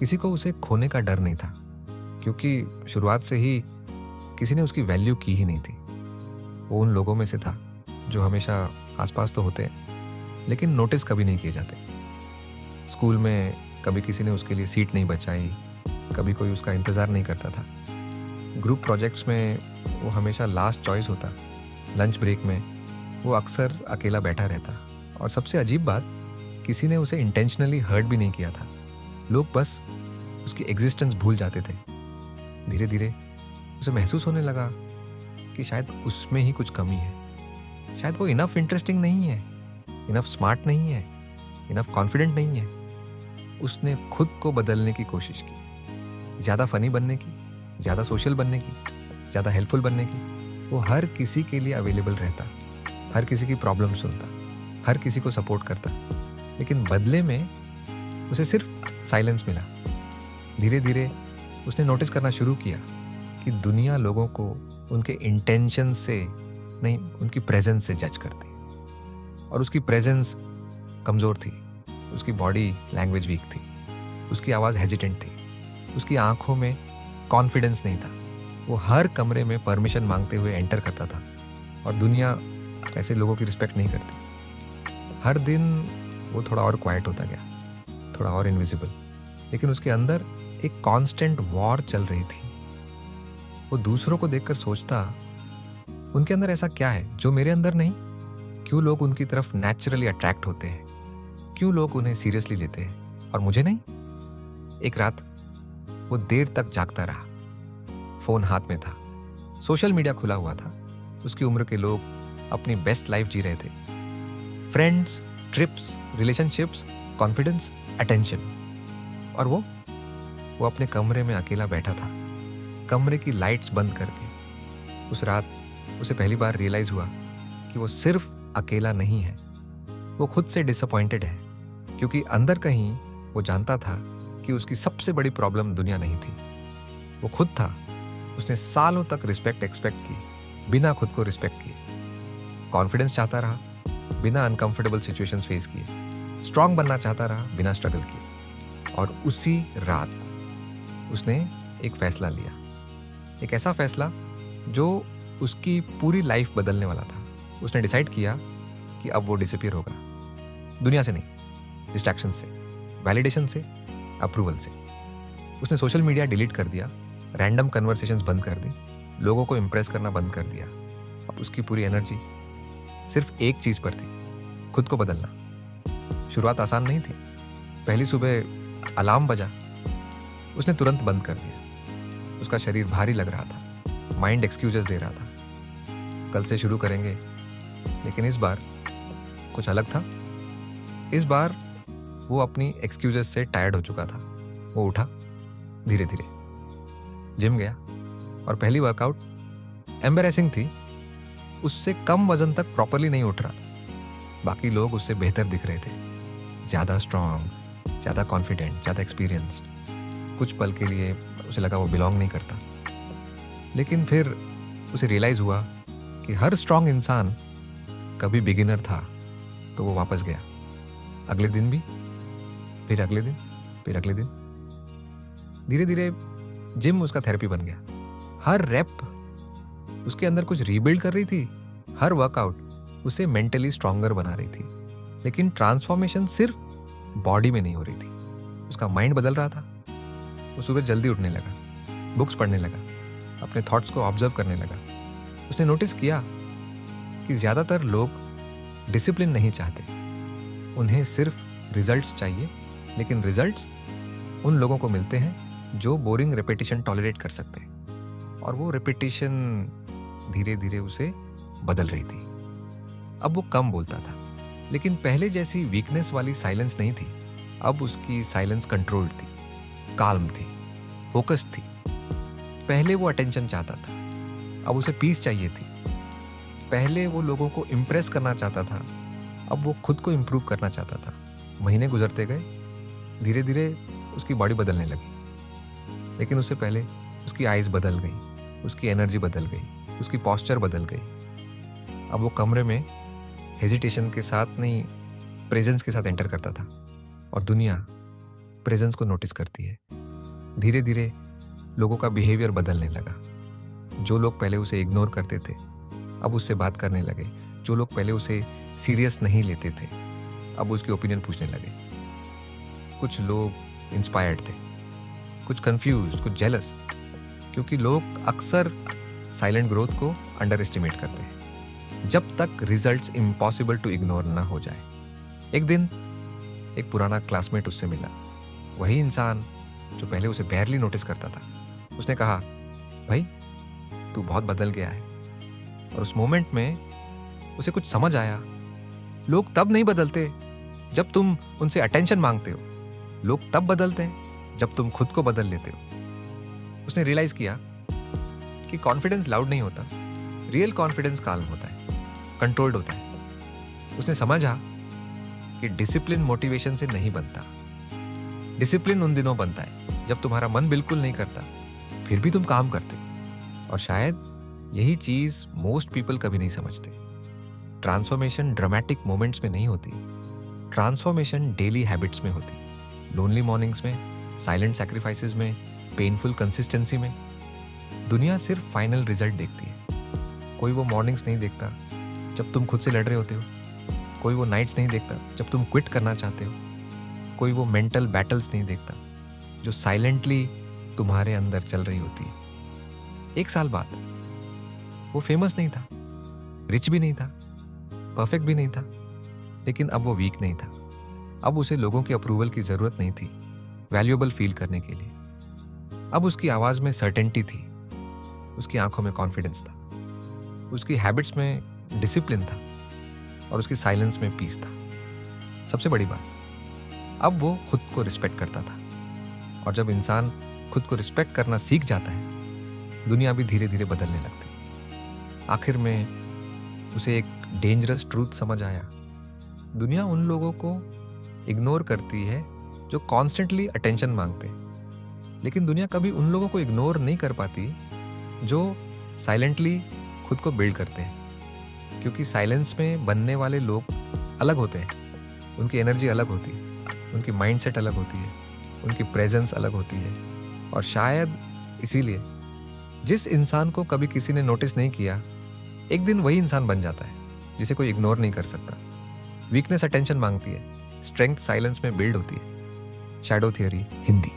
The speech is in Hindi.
किसी को उसे खोने का डर नहीं था, क्योंकि शुरुआत से ही किसी ने उसकी वैल्यू की ही नहीं थी। वो उन लोगों में से था जो हमेशा आसपास तो होते हैं, लेकिन नोटिस कभी नहीं किए जाते। स्कूल में कभी किसी ने उसके लिए सीट नहीं बचाई, कभी कोई उसका इंतज़ार नहीं करता था। ग्रुप प्रोजेक्ट्स में वो हमेशा लास्ट चॉइस होता। लंच ब्रेक में वो अक्सर अकेला बैठा रहता। और सबसे अजीब बात, किसी ने उसे इंटेंशनली हर्ट भी नहीं किया था। लोग बस उसकी एग्जिस्टेंस भूल जाते थे। धीरे धीरे उसे महसूस होने लगा कि शायद उसमें ही कुछ कमी है। शायद वो इनफ इंटरेस्टिंग नहीं है, इनफ स्मार्ट नहीं है, इनफ कॉन्फिडेंट नहीं है। उसने खुद को बदलने की कोशिश की, ज़्यादा फनी बनने की, ज़्यादा सोशल बनने की, ज़्यादा हेल्पफुल बनने की। वो हर किसी के लिए अवेलेबल रहता, हर किसी की प्रॉब्लम सुनता, हर किसी को सपोर्ट करता, लेकिन बदले में उसे सिर्फ साइलेंस मिला। धीरे धीरे उसने नोटिस करना शुरू किया कि दुनिया लोगों को उनके इंटेंशन से नहीं, उनकी प्रेजेंस से जज करती। और उसकी प्रेजेंस कमज़ोर थी, उसकी बॉडी लैंग्वेज वीक थी, उसकी आवाज़ हेजिटेंट थी, उसकी आंखों में कॉन्फिडेंस नहीं था। वो हर कमरे में परमिशन मांगते हुए एंटर करता था, और दुनिया ऐसे लोगों की रिस्पेक्ट नहीं करती। हर दिन वो थोड़ा और क्वाइट होता गया, थोड़ा और इनविजिबल, लेकिन उसके अंदर एक कांस्टेंट वॉर चल रही थी। वो दूसरों को देखकर सोचता, उनके अंदर ऐसा क्या है जो मेरे अंदर नहीं? क्यों लोग उनकी तरफ नेचुरली अट्रैक्ट होते हैं? क्यों लोग उन्हें सीरियसली लेते हैं और मुझे नहीं? एक रात वो देर तक जागता रहा। फोन हाथ में था, सोशल मीडिया खुला हुआ था। उसकी उम्र के लोग अपनी बेस्ट लाइफ जी रहे थे। Friends, trips, relationships, confidence, attention. और वो अपने कमरे में अकेला बैठा था, कमरे की लाइट्स बंद करके। उस रात उसे पहली बार रियलाइज हुआ कि वो सिर्फ अकेला नहीं है, वो खुद से डिसअपॉइंटेड है, क्योंकि अंदर कहीं वो जानता था कि उसकी सबसे बड़ी प्रॉब्लम दुनिया नहीं थी, वो खुद था। उसने सालों तक रिस्पेक्ट एक्सपेक्ट की बिना खुद को रिस्पेक्ट किए। कॉन्फिडेंस चाहता रहा बिना अनकंफर्टेबल सिचुएशंस फेस किए। स्ट्रांग बनना चाहता रहा बिना स्ट्रगल किए। और उसी रात उसने एक फैसला लिया, एक ऐसा फैसला जो उसकी पूरी लाइफ बदलने वाला था। उसने डिसाइड किया कि अब वो डिसअपीयर होगा, दुनिया से नहीं, डिस्ट्रैक्शन से, वैलिडेशन से, अप्रूवल से। उसने सोशल मीडिया डिलीट कर दिया, रैंडम कन्वर्सेशंस बंद कर दी, लोगों को इम्प्रेस करना बंद कर दिया। अब उसकी पूरी एनर्जी सिर्फ एक चीज़ पर थी, खुद को बदलना। शुरुआत आसान नहीं थी। पहली सुबह अलार्म बजा, उसने तुरंत बंद कर दिया। उसका शरीर भारी लग रहा था, माइंड एक्सक्यूजेस दे रहा था। कल से शुरू करेंगे, लेकिन इस बार कुछ अलग था। इस बार वो अपनी एक्सक्यूजेस से टायर्ड हो चुका था। वो उठा, धीरे धीरे जिम गया, और पहली वर्कआउट एम्बैरेसिंग थी। उससे कम वजन तक प्रॉपरली नहीं उठ रहा था। बाकी लोग उससे बेहतर दिख रहे थे, ज़्यादा स्ट्रांग, ज़्यादा कॉन्फिडेंट, ज़्यादा एक्सपीरियंस्ड। कुछ पल के लिए उसे लगा वो बिलोंग नहीं करता, लेकिन फिर उसे रियलाइज़ हुआ कि हर स्ट्रांग इंसान कभी बिगिनर था। तो वो वापस गया। अगले दिन भी, फिर अगले दिन, फिर अगले दिन। धीरे धीरे जिम उसका थेरेपी बन गया। हर रैप उसके अंदर कुछ रीबिल्ड कर रही थी, हर वर्कआउट उसे मेंटली स्ट्रांगर बना रही थी। लेकिन ट्रांसफॉर्मेशन सिर्फ बॉडी में नहीं हो रही थी, उसका माइंड बदल रहा था। वो सुबह जल्दी उठने लगा, बुक्स पढ़ने लगा, अपने थॉट्स को ऑब्जर्व करने लगा। उसने नोटिस किया कि ज़्यादातर लोग डिसिप्लिन नहीं चाहते, उन्हें सिर्फ रिजल्ट्स चाहिए। लेकिन रिजल्ट्स उन लोगों को मिलते हैं जो बोरिंग रेपिटेशन टॉलरेट कर सकते हैं। और वो रेपिटेशन धीरे धीरे उसे बदल रही थी। अब वो कम बोलता था, लेकिन पहले जैसी वीकनेस वाली साइलेंस नहीं थी। अब उसकी साइलेंस कंट्रोल्ड थी, काल्म थी, फोकस्ड थी। पहले वो अटेंशन चाहता था, अब उसे पीस चाहिए थी। पहले वो लोगों को इम्प्रेस करना चाहता था, अब वो खुद को इम्प्रूव करना चाहता था। महीने गुजरते गए, धीरे धीरे उसकी बॉडी बदलने लगी। लेकिन उससे पहले उसकी आइज़ बदल गई, उसकी एनर्जी बदल गई, उसकी पॉस्चर बदल गई। अब वो कमरे में हेजिटेशन के साथ नहीं, प्रेजेंस के साथ एंटर करता था। और दुनिया प्रेजेंस को नोटिस करती है। धीरे धीरे लोगों का बिहेवियर बदलने लगा। जो लोग पहले उसे इग्नोर करते थे अब उससे बात करने लगे। जो लोग पहले उसे सीरियस नहीं लेते थे अब उसकी ओपिनियन पूछने लगे। कुछ लोग इंस्पायर्ड थे, कुछ कंफ्यूज, कुछ जेलस, क्योंकि लोग अक्सर साइलेंट ग्रोथ को अंडर एस्टिमेट करते हैं जब तक रिजल्ट्स इम्पॉसिबल टू इग्नोर ना हो जाए। एक दिन एक पुराना क्लासमेट उससे मिला, वही इंसान जो पहले उसे बैरली नोटिस करता था। उसने कहा, भाई तू बहुत बदल गया है। और उस मोमेंट में उसे कुछ समझ आया। लोग तब नहीं बदलते जब तुम उनसे अटेंशन मांगते हो, लोग तब बदलते हैं जब तुम खुद को बदल लेते हो। उसने रियलाइज किया कि कॉन्फिडेंस लाउड नहीं होता, रियल कॉन्फिडेंस काल्म होता है, कंट्रोल्ड होता है। उसने समझा कि डिसिप्लिन मोटिवेशन से नहीं बनता। डिसिप्लिन उन दिनों बनता है जब तुम्हारा मन बिल्कुल नहीं करता फिर भी तुम काम करते। और शायद यही चीज मोस्ट पीपल कभी नहीं समझते। ट्रांसफॉर्मेशन ड्रामेटिक मोमेंट्स में नहीं होती, ट्रांसफॉर्मेशन डेली हैबिट्स में होती। लोनली मॉर्निंग्स में, साइलेंट सैक्रिफाइसेस में, पेनफुल कंसिस्टेंसी में। दुनिया सिर्फ फाइनल रिजल्ट देखती है। कोई वो मॉर्निंग्स नहीं देखता जब तुम खुद से लड़ रहे होते हो, कोई वो नाइट्स नहीं देखता जब तुम क्विट करना चाहते हो, कोई वो मेंटल बैटल्स नहीं देखता जो साइलेंटली तुम्हारे अंदर चल रही होती है। 1 साल बाद वो फेमस नहीं था, रिच भी नहीं था, परफेक्ट भी नहीं था, लेकिन अब वो वीक नहीं था। अब उसे लोगों की अप्रूवल की जरूरत नहीं थी वैल्यूएबल फील करने के लिए। अब उसकी आवाज में सर्टेनिटी थी, उसकी आंखों में कॉन्फिडेंस था, उसकी हैबिट्स में डिसिप्लिन था और उसकी साइलेंस में पीस था। सबसे बड़ी बात, अब वो खुद को रिस्पेक्ट करता था। और जब इंसान खुद को रिस्पेक्ट करना सीख जाता है दुनिया भी धीरे धीरे बदलने लगती है। आखिर में उसे एक डेंजरस ट्रूथ समझ आया। दुनिया उन लोगों को इग्नोर करती है जो कॉन्स्टेंटली अटेंशन मांगते हैं, लेकिन दुनिया कभी उन लोगों को इग्नोर नहीं कर पाती जो साइलेंटली खुद को बिल्ड करते हैं। क्योंकि साइलेंस में बनने वाले लोग अलग होते हैं, उनकी एनर्जी अलग होती है, उनकी माइंडसेट अलग होती है, उनकी प्रेजेंस अलग होती है। और शायद इसीलिए जिस इंसान को कभी किसी ने नोटिस नहीं किया एक दिन वही इंसान बन जाता है जिसे कोई इग्नोर नहीं कर सकता। वीकनेस अटेंशन मांगती है, स्ट्रेंथ साइलेंस में बिल्ड होती है। Shadow theory Hindi.